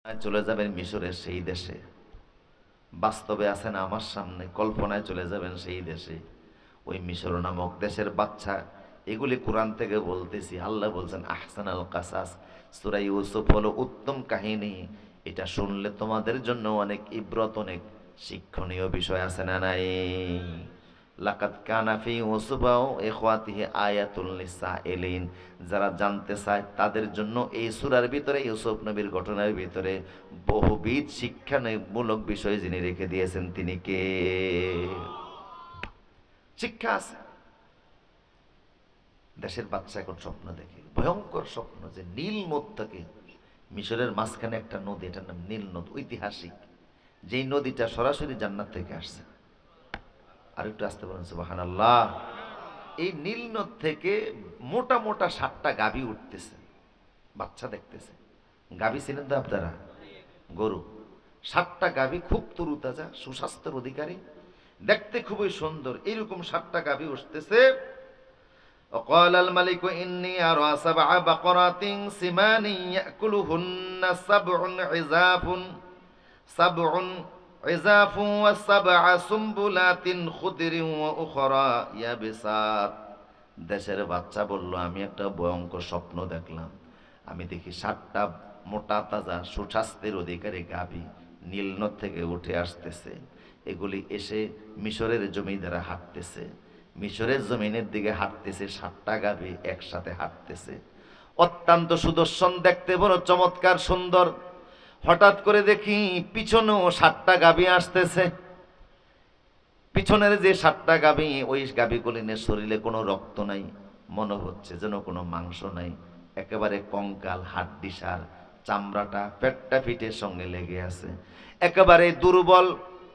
চলে যাবেন মিশরের সেই দেশে। বাস্তবে আছেন আমার সামনে, কল্পনায় চলে যাবেন সেই দেশে। ওই মিশর নামক দেশের বাচ্চা, এগুলি কোরআন থেকে বলতেছি। আল্লাহ বলছেন আহসানাল কাসাস, সূরা ইউসুফ হলো উত্তম কাহিনী। এটা শুনলে তোমাদের জন্য অনেক ইবরত, অনেক শিক্ষণীয় বিষয় আছে না নাই? লাকাদ কানা ফি ইউসুফা ওয়া ইখওয়াতিহি আয়াতুল লিসাইলিন। যারা জানতে চায় তাদের জন্য এই সূরার ভিতরে, ইউসুফ নবীর ঘটনার ভিতরে বহুবিধ শিক্ষামূলক বিষয় যিনি রেখে দিয়েছেন তিনি কে? শিক্ষা আছে। দেশের বাচ্চা এখন স্বপ্ন দেখে, ভয়ঙ্কর স্বপ্ন, যে নীল নদ থেকে মিশরের মাঝখানে একটা নদী, এটার নাম নীল নদ, ঐতিহাসিক। যেই নদীটা সরাসরি জান্নাত থেকে আসছে। আর একটু আসতে বলেন সুবহানাল্লাহ। এই নীল নদ থেকে মোটা মোটা 7টা গাভী উঠতেছে, বাচ্চা দেখতেছে। গাভী ছিলেন তো আপনারা? গরু। 7টা গাভী খুব তরুতাজা, সুস্বাস্থ্যের অধিকারী, দেখতে খুবই সুন্দর। এইরকম 7টা গাভী উঠতেছে। وقال الملك إني أرى 7 بقرات سمان يأكلهن 7 عزاف و7 سنبلات خضر وأخرى يابسات। দেশের বাচ্চা বলল, আমি একটা ভয়ঙ্কর স্বপ্ন দেখলাম। আমি দেখি 7টা মোটা তাজা সুস্বাস্থ্যের অধিকারী গাভী নীলনদ থেকে উঠে আসতেছে। এগুলি এসে মিশরের জমি দ্বারা হাঁটতেছে, মিশরের জমিনের দিকে হাঁটতেছে। 7টা গাভী একসাথে হাঁটতেছে, অত্যন্ত সুদর্শন, দেখতে বড় চমৎকার সুন্দর। হঠাৎ করে দেখি পিছনেও 7টা গাভী আসতেছে। পিছনের যে 7টা গাভী, ওই গাভীগুলিনের শরীরে কোনো রক্ত নাই, মনে হচ্ছে যেন কোনো মাংস নাই, একেবারে কঙ্কাল, হাড্ডিসার, চামড়াটা পেটটা ফিটের সঙ্গে লেগে আছে, একেবারে দুর্বল,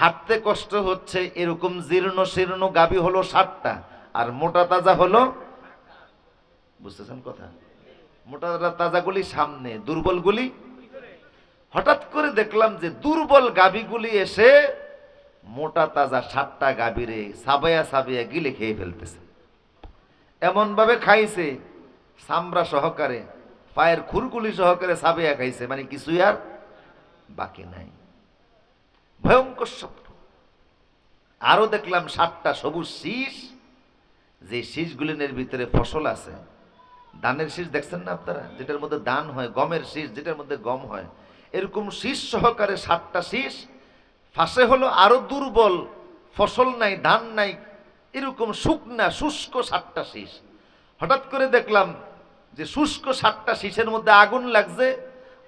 হাঁটতে কষ্ট হচ্ছে। এরকম জীর্ণ শীর্ণ গাভী হলো 7টা, আর মোটা তাজা হলো, বুঝতেছেন কথা? মোটা তাজাগুলি সামনে, দুর্বলগুলি। হঠাৎ করে দেখলাম যে দুর্বল গাভীগুলি এসে মোটা তাজা 7টা গাভীরে সাবাইয়া সাবাইয়া গিলে খেয়ে ফেলতেছে। এমন ভাবে খাইছে, চামড়া সহকারে, পায়ের খুরগুলি সহকারে সাবাইয়া খাইছে, মানে কিছুই আর বাকি নাই। ভয়ঙ্কর স্বপ্ন। আরো দেখলাম 7টা সবুজ শীষ, যে শীষগুলির ভিতরে ফসল আছে। ধানের শীষ দেখছেন না আপনারা? যেটার মধ্যে ধান হয়, গমের শীষ যেটার মধ্যে গম হয়, এরকম শীষ সহকারে 7টা শীষ। ফাঁসে হলো আরো দুর্বল, ফসল নাই, ধান নাই, এরকম শুকনা শুষ্ক 7টা শীষ। হঠাৎ করে দেখলাম যে শুষ্ক 7টা শীষের মধ্যে আগুন লাগছে।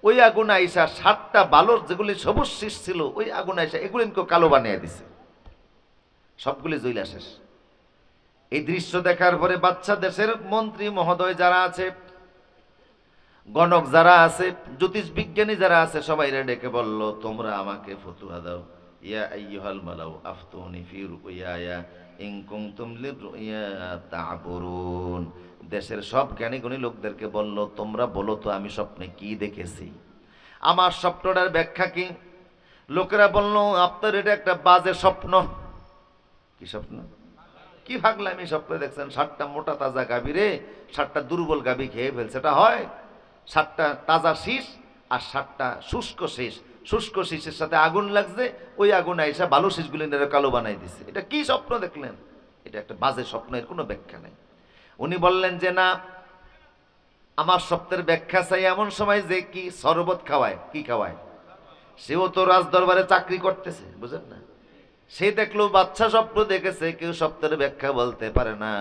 ওই আগুন আইসা 7টা বালর যেগুলি সবুজ শীষ ছিল, ওই আগুন আইসা এগুলিকে কালো বানিয়ে দিছে, সবগুলি জ্বলা শেষ। এই দৃশ্য দেখার পরে বাচ্চা দেশের মন্ত্রী মহোদয় যারা আছে, গণক যারা আছে, জ্যোতিষ বিজ্ঞানী যারা আছে, সবাই ডেকে বলল, তোমরা আমাকে ফতুয়া দাও। ইয়া আইয়ুহাল মালাউ আফতুনি ফি রুইয়া ইন কুনতুম লিরুইয়া তা'বুরুন। দেশের সব জ্ঞানী গুণী লোকদেরকে বলল, তোমরা বলো তো আমি স্বপ্নে কি দেখেছি, আমার স্বপ্নটার ব্যাখ্যা কি? লোকেরা বলল, আপনার এটা একটা বাজে স্বপ্ন। কি স্বপ্ন? কি ভাগলামি স্বপ্নে দেখছেন? 7টা মোটা তাজা গাভী রে 7টা দুর্বল গাভী খেয়ে ফেলছে, এটা হয়? 7টা তাজা শীষ আর 7টা শুষ্ক শীষ, শুষ্ক শীষের সাথে আগুন লাগছে, ওই আগুন আইসা ভালো শীষগুলি কালো বানাই দিছে। এটা কি স্বপ্ন দেখলেন? এটা একটা বাজে স্বপ্ন, এর কোনো ব্যাখ্যা নেই। উনি বললেন যে না, আমার স্বপ্নের ব্যাখ্যা চাই। এমন সময় যে কি শরবত খাওয়ায়, কি খাওয়ায়, সেও তো রাজ দরবারে চাকরি করতেছে, বুঝেন না? সে দেখলো বাচ্চা স্বপ্ন দেখেছে, কেউ স্বপ্নের ব্যাখ্যা বলতে পারে না।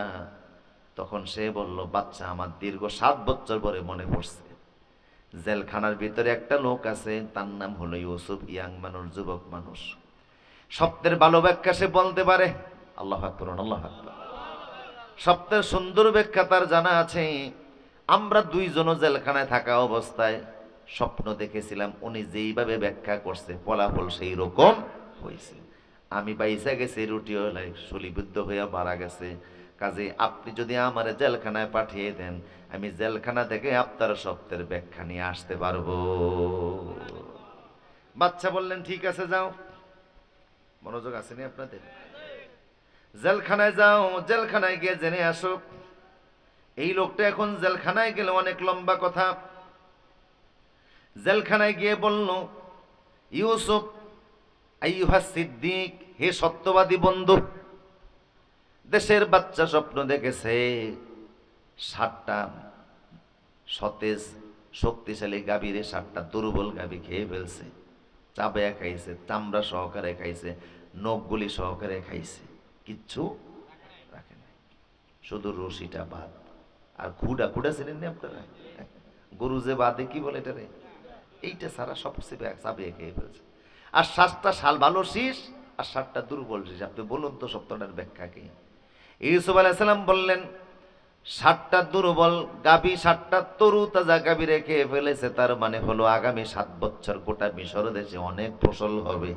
তখন সে বলল, বাচ্চা আমার দীর্ঘ 7 বছর পরে মনে পড়ছে, জেলখানার ভিতরে একটা লোক আছে, তার নাম হলো ইউসুফ, ইয়াং মানুষ, যুবক মানুষ, স্বপ্নের ভালো ব্যাখ্যা সে বলতে পারে। আল্লাহু আকবার, আল্লাহু আকবার। স্বপ্নের সুন্দর ব্যাখ্যা তার জানা আছে। আমরা দুইজনও জেলখানায় থাকা অবস্থায় স্বপ্ন দেখেছিলাম, উনি যেইভাবে ব্যাখ্যা করছে ফলাফল সেই রকম হয়েছে। আমি বাইসা গেছি, রুটি হলাই শলিবুদ্ধ হইয়া মারা গেছে। কাজে আপনি যদি আমার জেলখানায় পাঠিয়ে দেন, আমি জেলখানা থেকে আপনার স্বপ্নের ব্যাখ্যা নিয়ে আসতে পারবো। বাচ্চা বললেন, ঠিক আছে যাও। মনোযোগ আসেনি আপনাদের? জেলখানায় যাও, জেলখানায় গিয়ে জেনে আসো। এই লোকটা এখন জেলখানায় গেলে অনেক লম্বা কথা। জেলখানায় গিয়ে বলল, ইউসুফ আইয়ুহা সিদ্দিক, হে সত্যবাদী বন্ধু, দেশের বাচ্চা স্বপ্ন দেখেছে 7টা সতেজ শক্তিশালী গাভীরে 7টা দুর্বল গাভী খেয়ে ফেলছে, চাবায়া খাইছে, চামড়া সহকারে খাইছে, নখগুলি সহকারে খাইছে, কিচ্ছু রাখে নাই, শুধু রশিটা বাদ। আর খুঁড়া খুঁড়া ছিলেন না আপনারা, গরু যে বাদে কি বলে এটারে, এইটা সারা সব চাবিয়ে খেয়ে ফেলছে। আর 7টা শাল ভালো শীষ আর 7টা দুর্বল শীষ। আপনি বলুন তো সপ্তাহটার ব্যাখ্যা কি? ইউসুফ আলাইহিস সালাম বললেন, 7টা দুর্বল গাভী 7টা তরু তাজা গাভী রেখে ফেলেছে, তার মানে হলো আগামী 7 বছর গোটা মিশর দেশে অনেক ফসল হবে।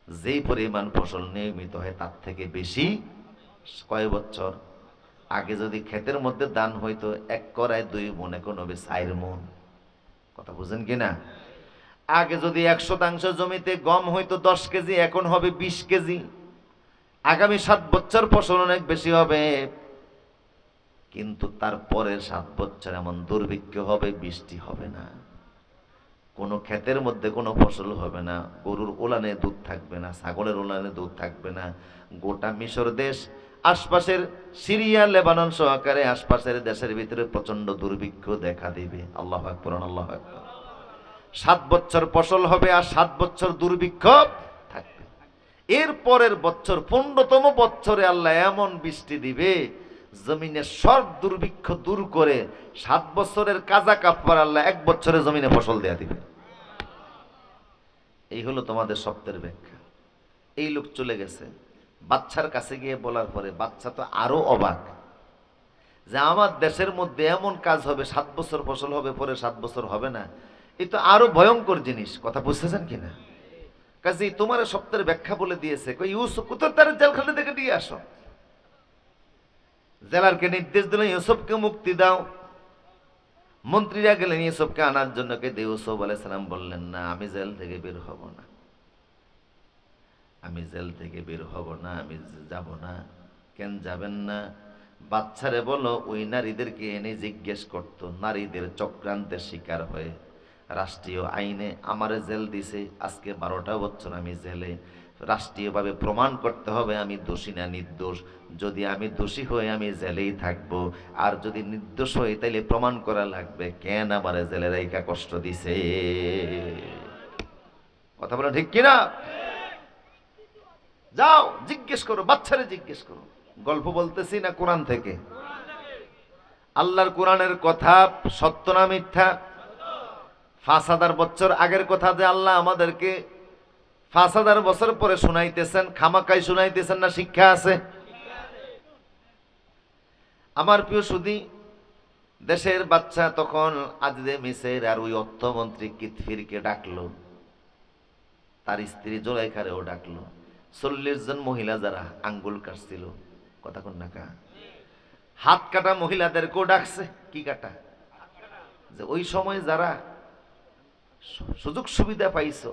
যেই পরিমাণ ফসল নিয়মিত হয় তার থেকে বেশি কয় বছর আগে যদি ক্ষেতের মধ্যে দান হইতো 1 করায় 2 মন, এখন হবে 4 মন। কথা বুঝেন কিনা? আগে যদি 100% জমিতে গম হইতো 10 কেজি, এখন হবে 20 কেজি। আগামী 7 বছর ফসল অনেক বেশি হবে, কিন্তু তারপরের 7 বছর এমন দুর্ভিক্ষ হবে, বৃষ্টি হবে না, কোনো ক্ষেতের মধ্যে কোনো ফসল হবে না, গরুর ওলানে দুধ থাকবে না, ছাগলের ওলানে দুধ থাকবে না। গোটা মিশর দেশ, আশপাশের সিরিয়া লেবানন সহকারে আশপাশের দেশের ভিতরে প্রচন্ড দুর্ভিক্ষ দেখা দিবে। আল্লাহু আকবার, আল্লাহু আকবার। 7 বছর ফসল হবে আর 7 বছর দুর্ভিক্ষ থাকবে। এর পরের বছর 15তম বছরে আল্লাহ এমন বৃষ্টি দিবে, জমিনে সব দুর্ভিক্ষ দূর করে 7 বছরের কাজা কাফার আল্লাহ 1 বছরে জমিনে ফসল দেয়া দিবে। এই হলো তোমাদের সত্যের ব্যাখ্যা। এই লোক চলে গেছে, বাচ্চার কাছে গিয়ে বলার পরে বাচ্চা তো আরো অবাক, যে আমার দেশের মধ্যে এমন কাজ হবে, 7 বছর ফসল হবে, পরে 7 বছর হবে না, এই তো আরো ভয়ঙ্কর জিনিস। কথা বুঝতেছেন কিনা? কাজে তোমার সত্যের ব্যাখ্যা বলে দিয়েছে, ইউসুফ কোথাও তার জেলখানা থেকে দিয়ে আসো। জেলারকে নির্দেশ দিল, ইউসুফকে মুক্তি দাও। মন্ত্রীরা গেলেন ইউসুফকে আনার জন্য, কিন্তু ইউসুফ আলাইহিস সালাম বললেন, না, আমি জেল থেকে বের হব না, আমি জেল থেকে বের হব না, আমি যাব না। কেন যাবেন না? বাচ্চারে বলো ওই নারীদেরকে এনে জিজ্ঞেস করতো, নারীদের চক্রান্তের শিকার হয়ে রাষ্ট্রীয় আইনে আমারে জেল দিছে, আজকে 12টা বছর আমি জেলে। রাষ্ট্রীয়ভাবে প্রমাণ করতে হবে আমি দোষী না নির্দোষ। যদি আমি দোষী হই আমি জেলেই থাকবো, আর যদি নির্দোষ হই তাইলে প্রমাণ করা লাগবে কেন আমারে জেলে রাইখা কষ্ট দিছে। কথা বলো ঠিক কিনা? যাও জিজ্ঞেস করো, বাচ্চারে জিজ্ঞেস করো। গল্প বলতেছি না কোরআন থেকে? আল্লাহর কোরআনের কথা সত্য না মিথ্যা? 5000 বছর আগের কথা যে আল্লাহ আমাদেরকে 5000 বছর পরে শুনাইতেছেন, খামাকাই শুনাইতেছেন না? শিক্ষা আছে। আমার প্রিয় সুধী, দেশের বাচ্চা তখন আজদে মিসের আর ওই অর্থমন্ত্রী কিতফিরকে ডাকলো, তার স্ত্রী জোলাইখারেও ডাকলো, 40 জন মহিলা যারা আঙ্গুল কাটছিল, কথা কোন নাকা, হাত কাটা মহিলাদেরকেও ডাকছে। কি কাটা? যে ওই সময় যারা সুযোগ সুবিধা পাইছো,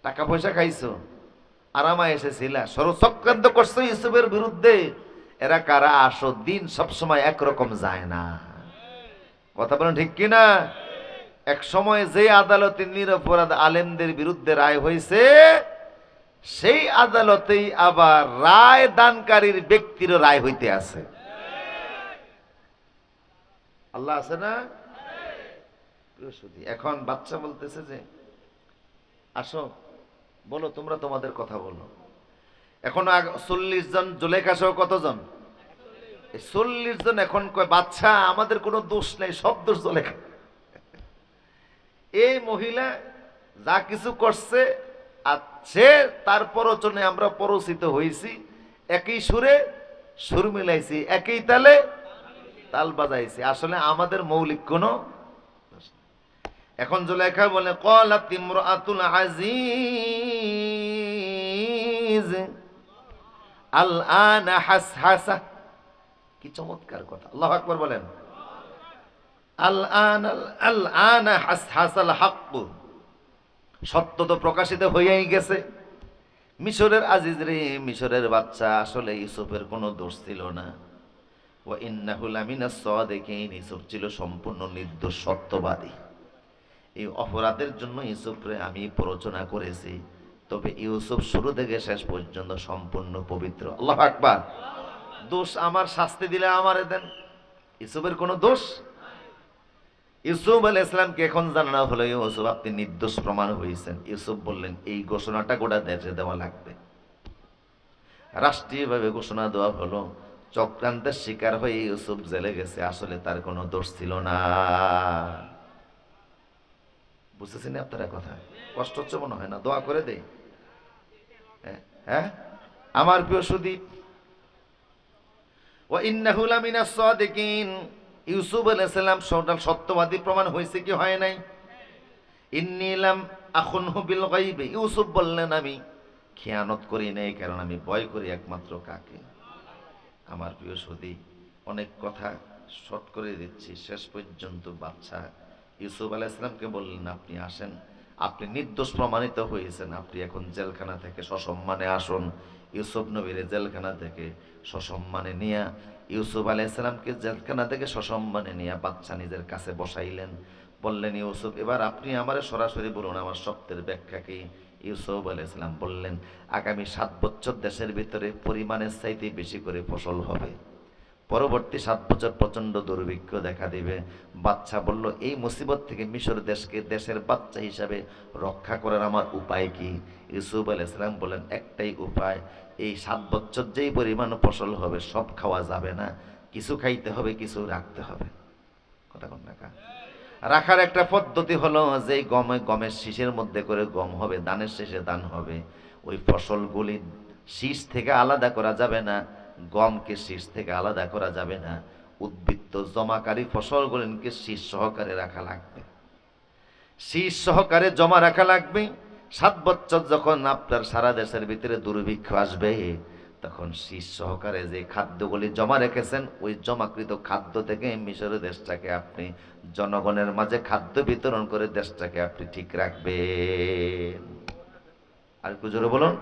টাকা পয়সা খাইছো, আরামা এসেছিলা, ষড়চক্রান্ত করছো ইউসুফের বিরুদ্ধে, এরা কারা? আসো, দিন সবসময় একরকম যায় না। কথা বলেন ঠিক কিনা? এক সময় যে আদালতে নিরপরাধ আলেমদের বিরুদ্ধে রায় হয়েছে, সেই আদালতেই আবার রায় দানকারীর ব্যক্তির রায় হইতে আছে। আল্লাহ আছে না? এখন বাচ্চা বলতেছে যে আসো, বলো তোমরা তোমাদের কথা বলো। এখন 40 জন, জুলেখা সহ কতজন? 40 জন। এখন কয় বাচ্চা আমাদের কোনো দোষ নেই, সব দোষ জুলেখা। এই মহিলা যা কিছু করছে আছে, তার প্ররোচনে আমরা পরিচিত হয়েছি, একই সুরে সুর মিলাইছি, একই তালে তাল বাজাইছি, আসলে আমাদের মৌলিক কোনো। এখন জুলেখা বলে, ক্বালাত ইমরাতুল আজিজ আল-আনা হাসহাসা। কি চমৎকার কথা! আল্লাহু আকবার বলেন। আল-আনা হাসহাসাল হক, সত্য তো প্রকাশিত হয়েই গেছে। মিশরের আজিজ রে, মিশরের বাচ্চা, আসলে ইউসুফের কোনো দোষ ছিল না। ওয়া ইন্নাহু লামিনাস সাদিকিন, ইউসুফ ছিল সম্পূর্ণ নির্দোষ, সত্যবাদী। এই অপরাধের জন্য ইউসুফরে আমি প্ররোচনা করেছি, তবে ইউসুফ শুরু থেকে শেষ পর্যন্ত সম্পূর্ণ পবিত্র। আল্লাহু আকবার। দোষ আমার, শাস্তি দিলে আমারে দেন, ইউসুফের কোনো দোষ। ইউসুফ আলাইহিস সালামকে এখন জানানো হলো, ইউসুফ আপনি নির্দোষ প্রমাণ হয়েছেন। ইউসুফ বললেন এই ঘোষণাটা গোটা দেশে দেওয়া লাগবে। রাষ্ট্রীয়ভাবে ঘোষণা দেওয়া হলো। চক্রান্তের শিকার হয়ে ইউসুফ জেলে গেছে, আসলে তার কোনো দোষ ছিল না। বুঝতেছেন আপনারা কথা? কষ্ট হচ্ছে মনে হয় না? দোয়া করে দেই। হ্যাঁ আমার প্রিয় সুদীপ, ওয়া ইন্নাহু লামিনাস সাদিকিন, ইউসুফ আলাইহিস সালাম সত্যবাদী প্রমাণ হয়েছে কি হয় নাই? ইন্নী লাম আখুনহু বিল গায়বি, ইউসুফ বললেন আমি খেয়ানত করি নাই, কারণ আমি ভয় করি একমাত্র কাকে? আমার প্রিয় সুদীপ, অনেক কথা শর্ট করে দিচ্ছি। শেষ পর্যন্ত বাদশা ইউসুফ আলাইহিস সালামকে বললেন আপনি আসেন, আপনি নির্দোষ প্রমাণিত হয়েছেন, আপনি এখন জেলখানা থেকে সসম্মানে আসুন। ইউসুফ নবীর জেলখানা থেকে সসম্মানে নিয়ে, ইউসুফ আলাইহিস সালামকে জেলখানা থেকে সসম্মানে নিয়ে বাদশা নিজের কাছে বসাইলেন। বললেন ইউসুফ এবার আপনি আমারে সরাসরি বলুন আমার সত্যের ব্যাখ্যা কি? ইউসুফ আলাইহিস সালাম বললেন আগামী 7 বছর দেশের ভিতরে পরিমাণের চাইতে বেশি করে ফসল হবে, পরবর্তী 7 বছর প্রচন্ড দুর্ভিক্ষ দেখা দিবে। বাচ্চা বলল এই মুসিবত থেকে মিশর দেশকে দেশের বাচ্চা হিসাবে রক্ষা করার আমার উপায় কি? ইউসুফ আলাইহিস সালাম বলেন একটাই উপায়, এই 7 বছর যেই পরিমাণ ফসল হবে সব খাওয়া যাবে না, কিছু খাইতে হবে, কিছু রাখতে হবে। কথা কোন না? রাখার একটা পদ্ধতি হলো যে গমের শীষের মধ্যে করে গম হবে, ধানের শেষে ধান হবে, ওই ফসলগুলি শীষ থেকে আলাদা করা যাবে না, গমকে শীষ থেকে আলাদা করা যাবে না, উদ্বৃত্ত জমাকারী ফসলগুলিকে শীষ সহকারে রাখা লাগবে, শীষ সহকারে জমা রাখা লাগবে। 7 বছর যখন আপনার সারা দেশের ভিতরে দুর্ভিক্ষ আসবে, তখন শীষ সহকারে যে খাদ্যগুলি জমা রেখেছেন ওই জমাকৃত খাদ্য থেকে মিশরের দেশটাকে আপনি জনগণের মাঝে খাদ্য বিতরণ করে দেশটাকে আপনি ঠিক রাখবেন। আর একটু জোরে বলুন।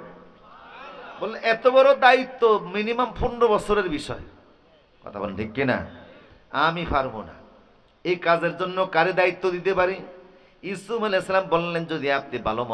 বললেন এত বড় দায়িত্ব মিনিমাম 15 বছরের বিষয়। কথা বলেন ঠিক কিনা? আমি পারবো না। এই কাজের জন্য কারে দায়িত্ব দিতে পারি? ইউসুফ আলাইহিস সালাম বললেন যদি আপনি ভালো মনে